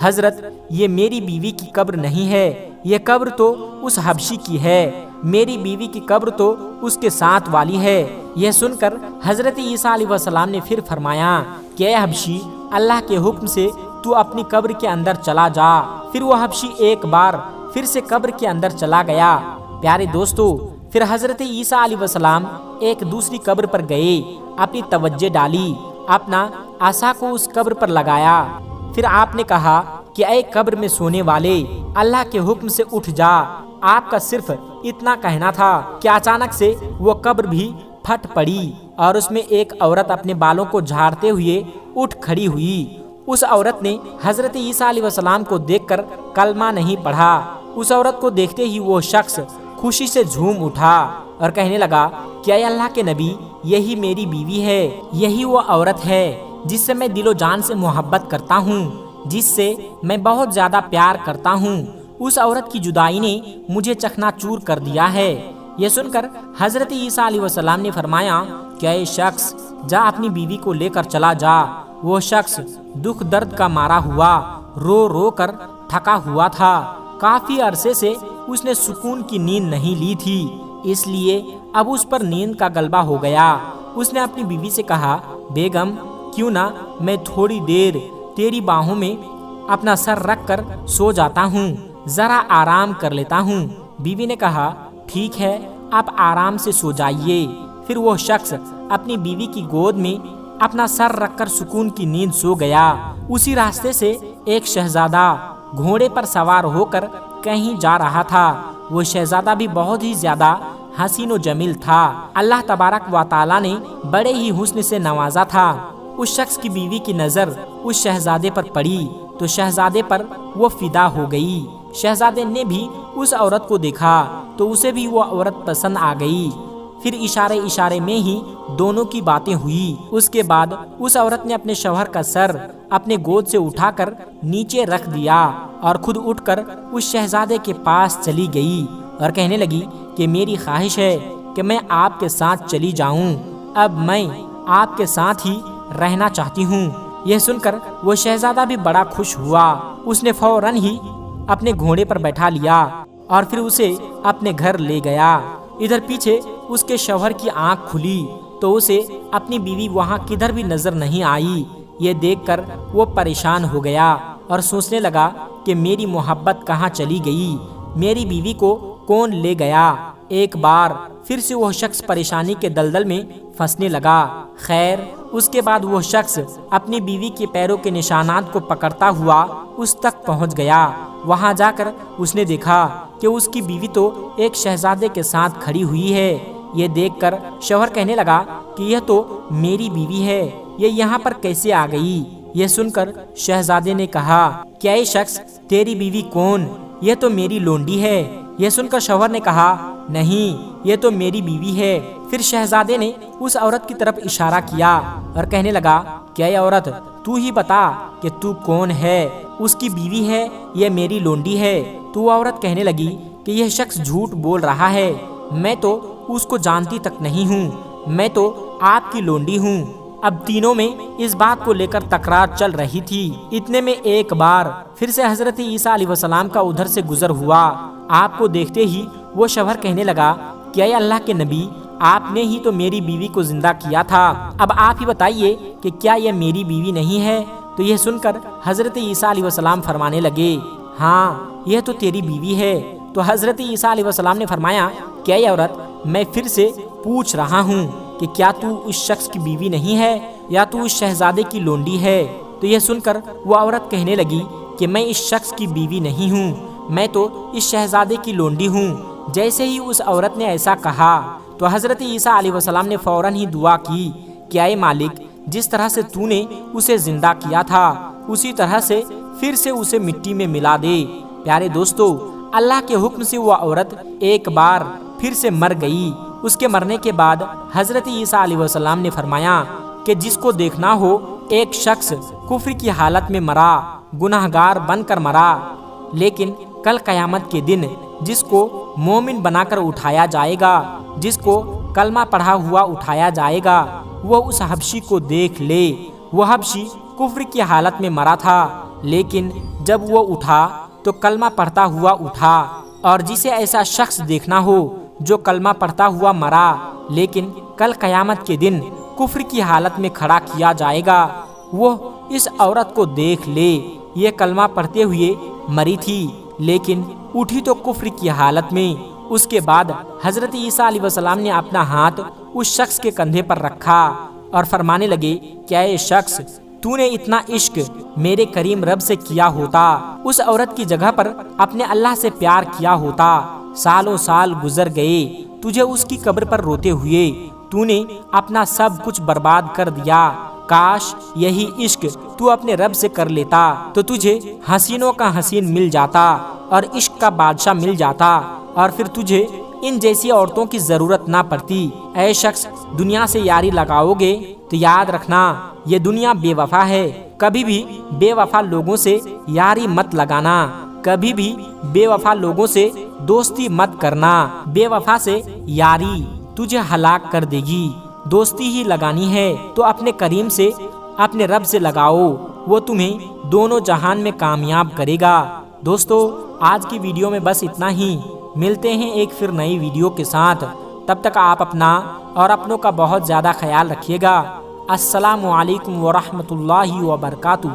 حضرت یہ میری بیوی کی قبر نہیں ہے، یہ قبر تو اس حبشی کی ہے، میری بیوی کی قبر تو اس کے ساتھ والی ہے۔ یہ سن کر حضرت عیسیٰ علیہ السلام نے پھر فرمایا کہ اے حبشی، اللہ کے حکم سے تو اپنی قبر کے اندر چلا جا۔ پھر وہ حبشی ایک بار پھر سے قبر کے اندر چلا گیا۔ پیارے دوستو، پھر حضرت عیسیٰ علیہ السلام ایک دوسری قبر پر گئے، اپنی توجہ ڈالی، اپنا عصا کو اس قبر پر لگایا۔ پھر آپ نے کہا کہ اے قبر میں سونے والے، اللہ کے حکم سے اٹھ جا۔ آپ کا صرف اتنا کہنا تھا کہ اچانک سے وہ قبر بھی پھٹ پڑی اور اس میں ایک عورت اپنے بالوں کو جھاڑتے ہوئے اٹھ کھڑی ہوئی۔ اس عورت نے حضرت عیسیٰ علیہ السلام کو دیکھ کر کلمہ نہیں پڑھا۔ اس عورت کو دیکھتے ہی وہ شخص خوشی سے جھوم اٹھا اور کہنے لگا کہ اے اللہ کے نبی، یہی میری بیوی ہے، یہی وہ عورت ہے جس سے میں دل و جان سے محبت کرتا ہوں، جس سے میں بہت زیادہ پیار کرتا ہوں۔ اس عورت کی جدائی نے مجھے چکنا چور کر دیا ہے۔ یہ سن کر حضرت عیسیٰ علیہ السلام نے فرمایا کہ اے شخص، جا اپنی بیوی کو لے کر چلا جا۔ وہ شخص دکھ درد کا مارا ہوا رو رو کر تھکا ہوا تھا۔ کافی عرصے سے اس نے سکون کی نیند نہیں لی تھی، اس لیے اب اس پر نیند کا غلبہ ہو گیا۔ اس نے اپنی بیوی سے کہا، بیگم، کیوں نہ میں تھوڑی دیر تیری باہوں میں اپنا سر رکھ کر سو جاتا ہوں، ذرا آرام کر لیتا ہوں۔ بیوی نے کہا، ٹھیک ہے، آپ آرام سے سو جائیے۔ پھر وہ شخص اپنی بیوی کی گود میں اپنا سر رکھ کر سکون کی نیند سو گیا۔ اسی راستے سے ایک شہزادہ گھوڑے پر سوار ہو کر کہیں جا رہا تھا۔ وہ شہزادہ بھی بہت ہی زیادہ حسین و جمیل تھا۔ اللہ تبارک و تعالی نے بڑے ہی حسن سے نوازا تھا۔ اس شخص کی بیوی کی نظر اس شہزادے پر پڑی تو شہزادے پر وہ فدا ہو گئی۔ شہزادے نے بھی اس عورت کو دیکھا تو اسے بھی وہ عورت پسند آ گئی۔ پھر اشارے اشارے میں ہی دونوں کی باتیں ہوئی۔ اس کے بعد اس عورت نے اپنے شوہر کا سر اپنے گود سے اٹھا کر نیچے رکھ دیا اور خود اٹھ کر اس شہزادے کے پاس چلی گئی اور کہنے لگی کہ میری خواہش ہے کہ میں آپ کے ساتھ چلی جاؤں، اب میں آپ کے ساتھ ہی رہنا چاہتی ہوں۔ یہ سن کر وہ شہزادہ بھی بڑا خوش ہوا۔ اس نے فوراً ہی اپنے گھوڑے پر بیٹھا لیا اور پھر اسے اپنے گھر لے گیا۔ ادھر پیچھے اس کے شوہر کی آنکھ کھلی تو اسے اپنی بیوی وہاں کدھر بھی نظر نہیں آئی۔ یہ دیکھ کر وہ پریشان ہو گیا اور سوچنے لگا کہ میری محبت کہاں چلی گئی، میری بیوی کو کون لے گیا۔ ایک بار پھر سے وہ شخص پریشانی کے دلدل میں پھنسنے لگا۔ خیر، اس کے بعد وہ شخص اپنی بیوی کے پیروں کے نشانات کو پکڑتا ہوا اس تک پہنچ گیا۔ وہاں جا کر اس نے دیکھا کہ اس کی بیوی تو ایک شہزادے کے ساتھ کھڑی ہوئی ہے۔ یہ دیکھ کر شوہر کہنے لگا کہ یہ تو میری بیوی ہے، یہ یہاں پر کیسے آ گئی؟ یہ سن کر شہزادے نے کہا کہ اے شخص، تیری بیوی کون؟ یہ تو میری لونڈی ہے۔ یہ سن کر شوہر نے کہا، نہیں، یہ تو میری بیوی ہے۔ پھر شہزادے نے اس عورت کی طرف اشارہ کیا اور کہنے لگا کہ اے عورت، تو ہی بتا کہ تو کون ہے، اس کی بیوی ہے یا میری لونڈی ہے؟ تو وہ عورت کہنے لگی کہ یہ شخص جھوٹ بول رہا ہے، میں تو اس کو جانتی تک نہیں ہوں، میں تو آپ کی لونڈی ہوں۔ اب تینوں میں اس بات کو لے کر تکرار چل رہی تھی۔ اتنے میں ایک بار پھر سے حضرت عیسیٰ علیہ السلام کا ادھر سے گزر ہوا۔ آپ کو دیکھتے ہی وہ شوہر کہنے لگا کہ اے اللہ کے نبی، آپ نے ہی تو میری بیوی کو زندہ کیا تھا، اب آپ ہی بتائیے کہ کیا یہ میری بیوی نہیں ہے؟ تو یہ سن کر حضرت عیسیٰ علیہ السلام فرمانے لگے، ہاں، یہ تو تیری بیوی ہے۔ تو حضرت عیسیٰ علیہ السلام نے فرمایا کہ اے عورت، میں پھر سے پوچھ رہا ہوں کہ کیا تو اس شخص کی بیوی نہیں ہے یا تو اس شہزادے کی لونڈی ہے؟ تو یہ سن کر وہ عورت کہنے لگی کہ میں اس شخص کی بیوی نہیں ہوں، میں تو اس شہزادے کی لونڈی ہوں۔ جیسے ہی اس عورت نے ایسا کہا تو حضرت عیسیٰ علیہ السلام نے فوراً ہی دعا کی کہ اے مالک، جس طرح سے تو نے اسے زندہ کیا تھا اسی طرح سے پھر سے اسے مٹی میں ملا دے۔ پیارے دوستو، اللہ کے حکم سے وہ عورت ایک بار پھر سے مر گئی۔ اس کے مرنے کے بعد حضرت عیسیٰ علیہ السلام نے فرمایا کہ جس کو دیکھنا ہو، ایک شخص کفر کی حالت میں مرا، گناہگار بن کر مرا، لیکن کل قیامت کے دن جس کو مومن بنا کر اٹھایا جائے گا، جس کو کلمہ پڑھا ہوا اٹھایا جائے گا، وہ اس حبشی کو دیکھ لے۔ وہ حبشی کفر کی حالت میں مرا تھا، لیکن جب وہ اٹھا تو کلمہ پڑھتا ہوا اٹھا، اور جسے ایسا شخص دیکھنا ہو جو کلمہ پڑھتا ہوا مرا لیکن کل قیامت کے دن کفر کی حالت میں کھڑا کیا جائے گا، وہ اس عورت کو دیکھ لے، یہ کلمہ پڑھتے ہوئے مری تھی لیکن اٹھی تو کفر کی حالت میں۔ اس کے بعد حضرت عیسیٰ علیہ السلام نے اپنا ہاتھ اس شخص کے کندھے پر رکھا اور فرمانے لگے، کیا اے شخص، تو نے اتنا عشق میرے کریم رب سے کیا ہوتا، اس عورت کی جگہ پر اپنے اللہ سے پیار کیا ہوتا، سالوں سال گزر گئے تجھے اس کی قبر پر روتے ہوئے، تو نے اپنا سب کچھ برباد کر دیا، کاش یہی عشق تو اپنے رب سے کر لیتا تو تجھے حسینوں کا حسین مل جاتا اور عشق کا بادشاہ مل جاتا، اور پھر تجھے ان جیسی عورتوں کی ضرورت نہ پڑتی۔ اے شخص، دنیا سے یاری لگاؤ گے تو یاد رکھنا یہ دنیا بے وفا ہے، کبھی بھی بے وفا لوگوں سے یاری مت لگانا، کبھی بھی بے وفا لوگوں سے دوستی مت کرنا، بے وفا سے یاری تجھے ہلاک کر دے گی۔ دوستی ہی لگانی ہے تو اپنے کریم سے، اپنے رب سے لگاؤ، وہ تمہیں دونوں جہان میں کامیاب کرے گا۔ دوستو، آج کی ویڈیو میں بس اتنا ہی، ملتے ہیں ایک پھر نئی ویڈیو کے ساتھ، تب تک آپ اپنا اور اپنوں کا بہت زیادہ خیال رکھیے گا۔ السلام علیکم ورحمۃ اللہ وبرکاتہ۔